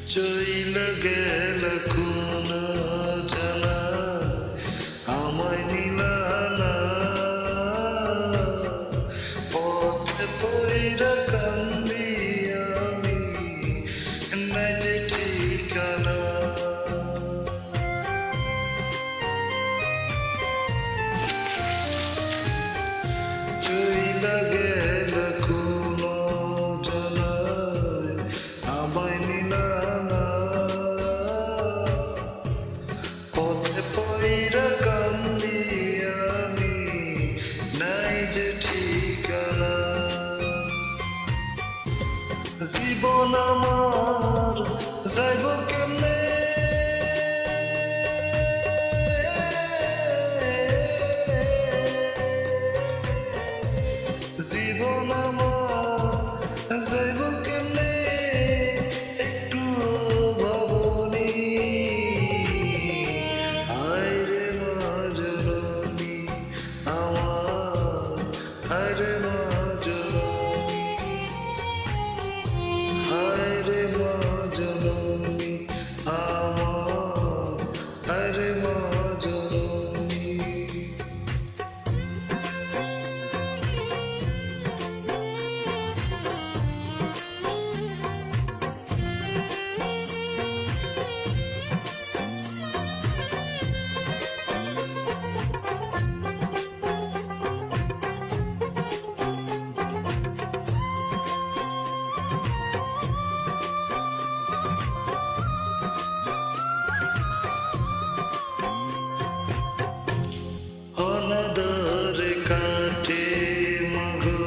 চইলা গেল কোন জানা আমায় নিলা না পথে পইরা কান্দি আমি না যে ঠিকানা চইলা গেল কোন জানায় আমায় নিলা না পথে পইরা কান্দি আমি নাই যে ঠিকানা জীবন আমার যাইব কেমনে জীবন আমার যাইব কেমনে একটু ভাবনি হায়রে মা জননী আমার হায়রে মা জননী হায়রে মা জননী আমার হায়রে মা জননী অনাদরে কাটে মাগো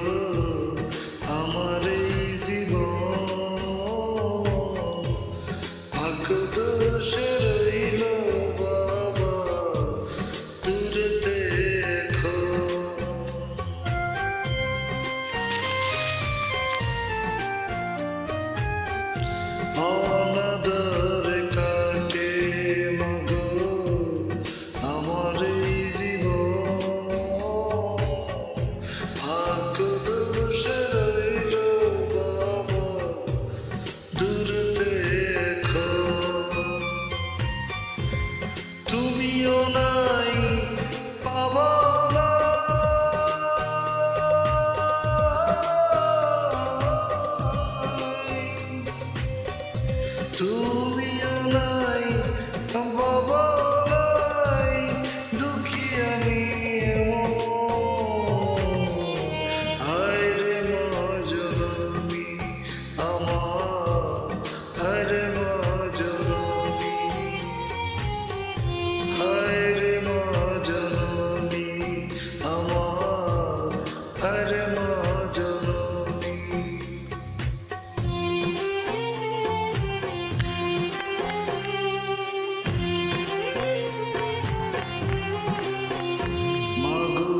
আমার এই জীবন ভাগ্য দোষে রইল বাবা দূরতে অনাদরে কাটে মাগো আমার এই তুমিও নাই পাবো না তুমিও নাই পাবো নাই দুঃখী আমি হায়রে মা জননী আমার হায়রে মা জননী হায়রে মা জননী আমার হায়রে মা জননী মাগো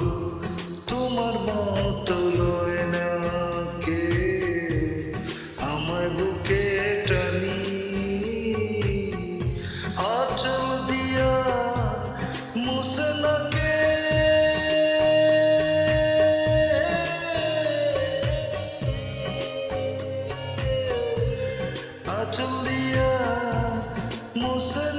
তোমার মতো লয় না কে আমায় বুকে টানি আঁচল দিয়া মুছে না কে আঁচল দিয়া মুছে